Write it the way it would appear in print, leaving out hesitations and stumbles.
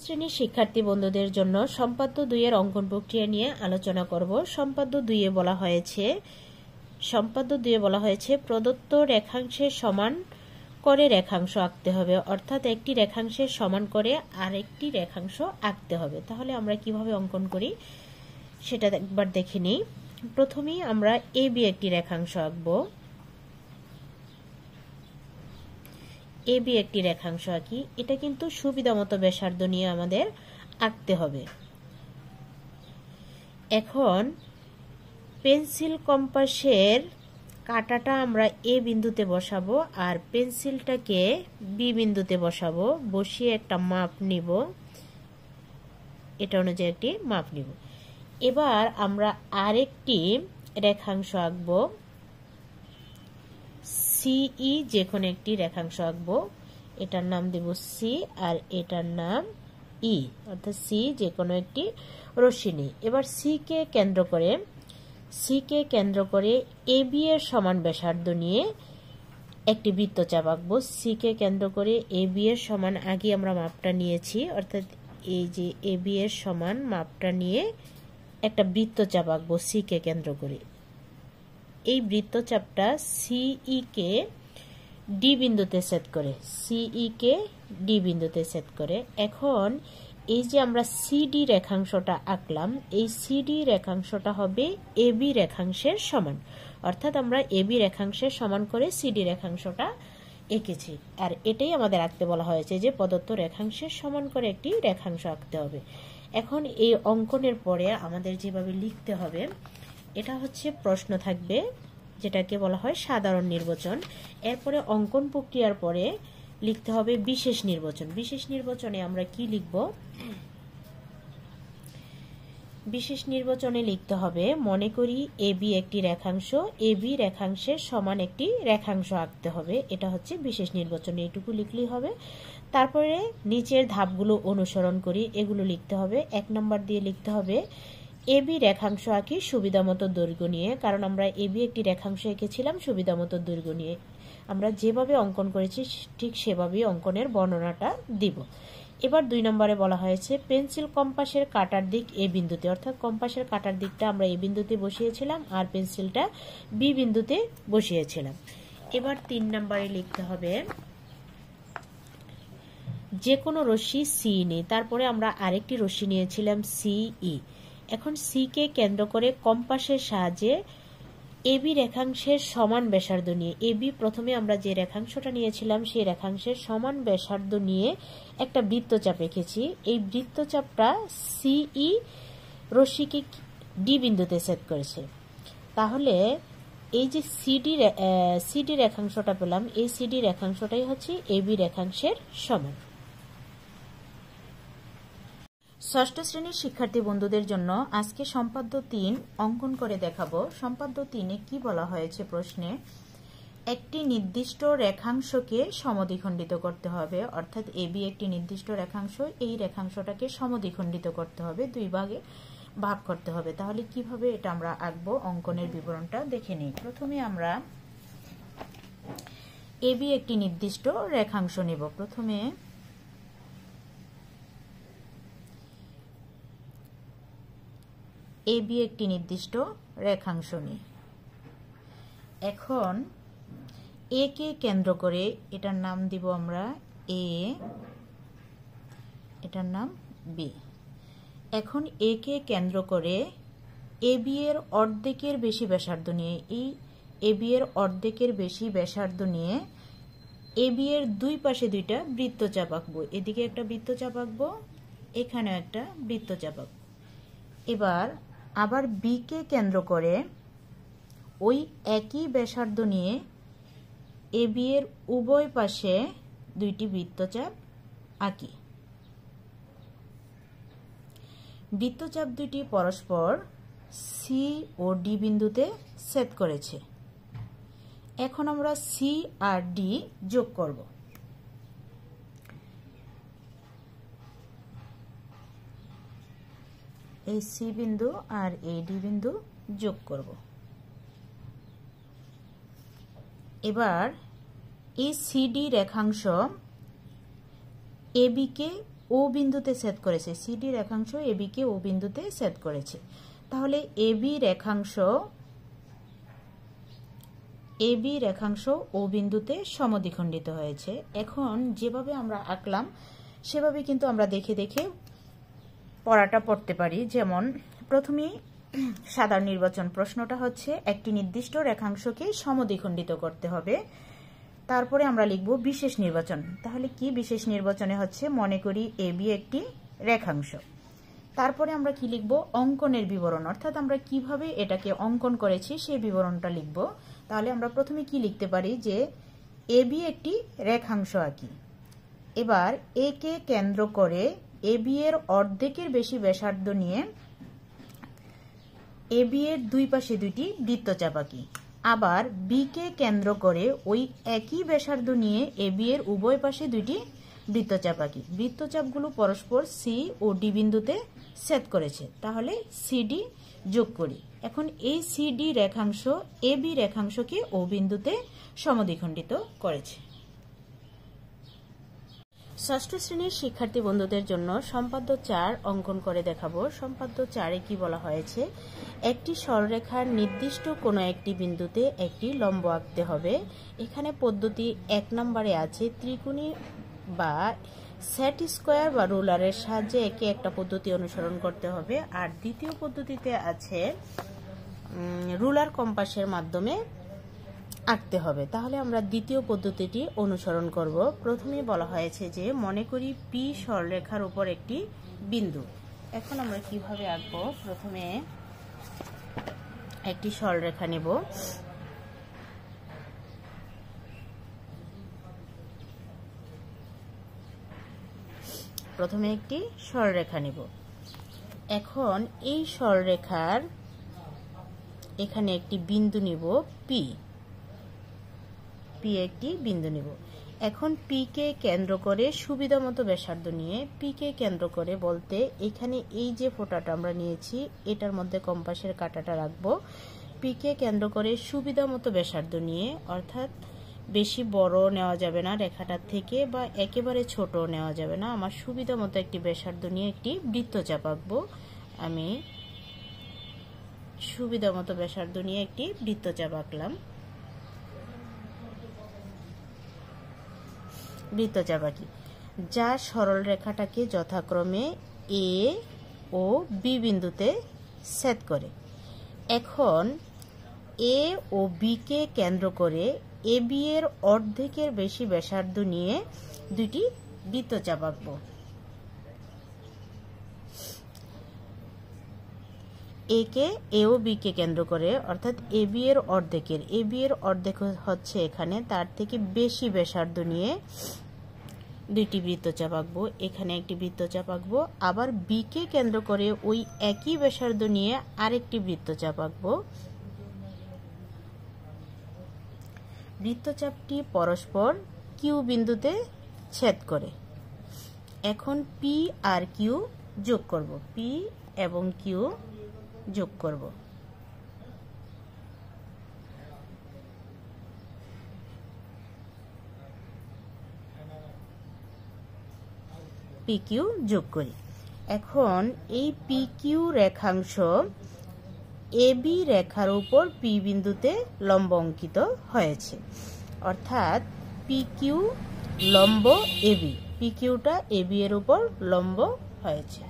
শ্রেণীর শিক্ষার্থী বন্ধুদের জন্য সম্পাদ্য 2 এর অঙ্কন প্রক্রিয়া নিয়ে আলোচনা করব। সম্পাদ্য 2 এ বলা হয়েছে প্রদত্ত রেখাংশের সমান করে রেখাংশ আঁকতে হবে, অর্থাৎ একটি রেখাংশের সমান করে আরেকটি রেখাংশ আঁকতে হবে। তাহলে আমরা কিভাবে অঙ্কন করি সেটা একবার দেখে নিই। প্রথমেই আমরা এবি একটি রেখাংশ আঁকবো। এবি একটি রেখাংশ আঁকি। এটা কিন্তু সুবিধামতো ব্যাসার্ধ নিয়ে আমাদের আঁকতে হবে। এখন পেন্সিল কম্পাসের কাঁটাটা আমরা এ বিন্দুতে বসাবো আর পেন্সিলটাকে বি বিন্দুতে বসাবো। বসিয়ে একটা মাপ নিব, এটা অনুযায়ী একটি মাপ নিব। এবার আমরা আরেকটি রেখাংশ আঁকবো। সিই যে কোনো একটি রেখাংশ আঁকবো। এটার নাম দেব সি আর এটার নাম ই, অর্থাৎ সি যে কোনো একটি রশ্মি নিই। এবার সি কে কেন্দ্র করে এবি এর সমান ব্যাসার্ধ নিয়ে একটি বৃত্তচাপ আঁকবো। সি কে কেন্দ্র করে এবি এর সমান আগে আমরা মাপটা নিয়েছি, অর্থাৎ এই যে এবি এর সমান মাপটা নিয়ে একটা বৃত্তচাপ আঁকবো সি কে কেন্দ্র করে। এই বৃত্তচাপটা সিই কে ডি বিন্দুতে সেট করে। এখন এই যে আমরা সিডি রেখাংশটা আঁকলাম, এই সিডি রেখাংশটা হবে এবি রেখাংশের সমান, অর্থাৎ আমরা এবি রেখাংশের সমান করে সিডি রেখাংশটা এঁকেছি। আর এটাই আমাদের আঁকতে বলা হয়েছে যে প্রদত্ত রেখাংশের সমান করে একটি রেখাংশ আঁকতে হবে। এখন এই অঙ্কনের পরে আমাদের যেভাবে লিখতে হবে, এটা হচ্ছে প্রশ্ন থাকবে, যেটাকে বলা হয় সাধারণ নির্বাচন। এরপরে অঙ্কন প্রক্রিয়ার পরে লিখতে হবে বিশেষ নির্বাচন। বিশেষ নির্বাচনে আমরা কি লিখব? বিশেষ নির্বাচনে লিখতে হবে, মনে করি এবি একটি রেখাংশ, এবি রেখাংশের সমান একটি রেখাংশ আঁকতে হবে। এটা হচ্ছে বিশেষ নির্বাচনে, এটুকু লিখলেই হবে। তারপরে নিচের ধাপগুলো অনুসরণ করি, এগুলো লিখতে হবে। 1 নম্বর দিয়ে লিখতে হবে এবি রেখাংশ আঁকি সুবিধামতো দৈর্ঘ্য নিয়ে, কারণ আমরা এবি একটি রেখাংশ এঁকেছিলাম সুবিধামতো দৈর্ঘ্য নিয়ে। আমরা যেভাবে অঙ্কন করেছি ঠিক সেভাবেই অঙ্কনের বর্ণনাটা দিব। এবার 2 নম্বরে বলা হয়েছে পেন্সিল কম্পাসের কাটার দিক এ বিন্দুতে, অর্থাৎ কম্পাসের কাটার দিকটা আমরা এ বিন্দুতে বসিয়েছিলাম আর পেন্সিলটা বি বিন্দুতে বসিয়েছিলাম। এবার 3 নম্বরে লিখতে হবে যে কোনো রশ্মি সি নেই, তারপরে আমরা আরেকটি রশ্মি নিয়েছিলাম সিই। এখন সি কে কেন্দ্র করে কম্পাসের সাহায্যে এবি রেখাংশের সমান ব্যাসার্ধ নিয়ে, এবি প্রথমে আমরা যে রেখাংশটা নিয়েছিলাম সেই রেখাংশের সমান ব্যাসার্ধ নিয়ে একটা বৃত্তচাপ এঁকেছি। এই বৃত্তচাপটা সিই রশ্মিকে ডি বিন্দুতে সেট করেছে। তাহলে এই যে সিডি রেখাংশটা পেলাম, এই সিডি রেখাংশটাই হচ্ছে এবি রেখাংশের সমান। ষষ্ঠ শ্রেণীর শিক্ষার্থী বন্ধুদের জন্য আজকে সম্পাদ্য 3 অঙ্কন করে দেখাবো। সম্পাদ্য 3-এ কি বলা হয়েছে প্রশ্নে, একটি নির্দিষ্ট রেখাংশকে সমদ্বিখণ্ডিত করতে হবে, অর্থাৎ এবি একটি নির্দিষ্ট রেখাংশ, এই রেখাংশটাকে সমদ্বিখণ্ডিত করতে হবে, 2 ভাগে ভাগ করতে হবে। তাহলে কিভাবে এটা আমরা আঁকবো অঙ্কনের বিবরণটা দেখে নিই। প্রথমে আমরা এবি একটি নির্দিষ্ট রেখাংশ নেব। প্রথমে এবি একটি নির্দিষ্ট রেখাংশ নিই। এখন এ কে কেন্দ্র করে এটার নাম দিব আমরা এ, এটার নাম বি। এখন এ কে কেন্দ্র করে এবি এর অর্ধেকের বেশি ব্যাসার্ধ নিয়ে, এই এবি এর অর্ধেকের বেশি ব্যাসার্ধ নিয়ে এবি এর 2 পাশে 2টা বৃত্তচাপ আঁকবো। এদিকে একটা বৃত্তচাপ আঁকবো, এখানেও একটা বৃত্তচাপ আঁকবো। এবার আবার বি কে কেন্দ্র করে ওই একই ব্যাসার্ধ নিয়ে এবি এর উভয় পাশে 2টি বৃত্তচাপ আঁকি। বৃত্তচাপ 2টি পরস্পর সি ও ডি বিন্দুতে ছেদ করেছে। এখন আমরা সি আর ডি যোগ করব। এই সি বিন্দু আর এই ডি বিন্দু যোগ করব। এবার এই সিডি রেখাংশ এবি কে ও বিন্দুতে ছেদ করেছে, সিডি রেখাংশ এবি কে ও বিন্দুতে ছেদ করেছে। তাহলে এবি রেখাংশ ও বিন্দুতে সমদ্বিখণ্ডিত হয়েছে। এখন যেভাবে আমরা আঁকলাম সেভাবে কিন্তু আমরা দেখে দেখে পড়াটা পড়তে পারি। যেমন প্রথমেই সাধারণ নির্বাচন, প্রশ্নটা হচ্ছে একটি নির্দিষ্ট রেখাংশকে সমদ্বিখণ্ডিত করতে হবে। তারপরে আমরা লিখব বিশেষ নির্বাচন। তাহলে কি বিশেষ নির্বাচনে হচ্ছে, মনে করি এবি একটি রেখাংশ। তারপরে আমরা কি লিখব, অঙ্কনের বিবরণ, অর্থাৎ আমরা কিভাবে এটাকে অঙ্কন করেছি সেই বিবরণটা লিখব। তাহলে আমরা প্রথমে কি লিখতে পারি যে এবি একটি রেখাংশ আঁকি। এবার এ কে কেন্দ্র করে এবি এর অর্ধেকের বেশি ব্যাসার্ধ নিয়ে এবি এর দুই পাশে দুইটি বৃত্তচাপ আঁকি। আবার বি কে কেন্দ্র করে ওই একই ব্যাসার্ধ নিয়ে এবি এর উভয় পাশে দুইটি বৃত্তচাপ আঁকি। বৃত্তচাপগুলো পরস্পর সি ও ডি বিন্দুতে ছেদ করেছে, তাহলে সিডি যোগ করি। এখন এই সিডি রেখাংশ এবি রেখাংশকে ও বিন্দুতে সমদ্বিখণ্ডিত করেছে। ষষ্ঠ শ্রেণীর শিক্ষার্থী বন্ধুদের জন্য সম্পাদ্য 4 অঙ্কন করে দেখাবো। সম্পাদ্য 4-এ কি বলা হয়েছে, একটি সরলরেখার নির্দিষ্ট কোনো একটি বিন্দুতে একটি লম্ব আঁকতে হবে। এখানে পদ্ধতি 1 নম্বরে আছে ত্রিকোণী বা সেট স্কয়ার বা রুলারের সাহায্যে একে একটা পদ্ধতি অনুসরণ করতে হবে। আর দ্বিতীয় পদ্ধতিতে আছে রুলার কম্পাসের মাধ্যমে আঁকতে হবে। তাহলে আমরা দ্বিতীয় পদ্ধতিটি অনুসরণ করব। প্রথমে বলা হয়েছে যে মনে করি পি সরলরেখার উপর একটি বিন্দু। এখন আমরা কিভাবে আঁকবো, প্রথমে একটি সরলরেখা নেব। প্রথমে একটি সরলরেখা নেব। এখন এই সরলরেখার এখানে একটি বিন্দু নিব, পি একটি বিন্দু নিব। এখন পি কে কেন্দ্র করে সুবিধা মতো ব্যাসার্ধ নিয়ে, পি কে কেন্দ্র করে বলতে এখানে এই যে ফোঁটাটা আমরা নিয়েছি এটার মধ্যে কম্পাসের কাঁটাটা রাখবো। পি কে কেন্দ্র করে সুবিধা মতো ব্যাসার্ধ নিয়ে, অর্থাৎ বেশি বড় নেওয়া যাবে না রেখাটার থেকে, বা একেবারে ছোট নেওয়া যাবে না। আমার সুবিধা মতো একটি ব্যাসার্ধ নিয়ে একটি বৃত্তচাপ আঁকবো। আমি সুবিধা মতো ব্যাসার্ধ নিয়ে একটি বৃত্তচাপ আঁকলাম। বৃত্তচাপ আঁকি যা সরল রেখাটাকে যথাক্রমে এ ও বি বিন্দুতে ছেদ করে। এখন এ ও বি কে কেন্দ্র করে এ বি এর অর্ধেকের বেশি ব্যাসার্ধ নিয়ে দুইটি বৃত্তচাপ আঁকবো। এ কে এ ও বি কে কেন্দ্র করে, অর্থাৎ এ বি এর অর্ধেক হচ্ছে এখানে, তার থেকে বেশি ব্যাসার্ধ নিয়ে দুইটি বৃত্তচাপ আঁকবো। এখানে একটি বৃত্তচাপ আঁকবো। আবার বি কে কেন্দ্র করে ওই একই ব্যাসার্ধ নিয়ে আরেকটি বৃত্তচাপ আঁকবো। বৃত্তচাপটি পরস্পর কিউ বিন্দুতে ছেদ করে। এখন পি আর কিউ যোগ করব, পি এবং কিউ যোগ করব। পি কিউ যোগ করি। এখন এই পি কিউ রেখাংশ এ বি রেখার উপর পি বিন্দুতে লম্ব অঙ্কিত হয়েছে, অর্থাৎ পি কিউ লম্ব A B, P কিউটা A B এর উপর লম্ব হয়েছে।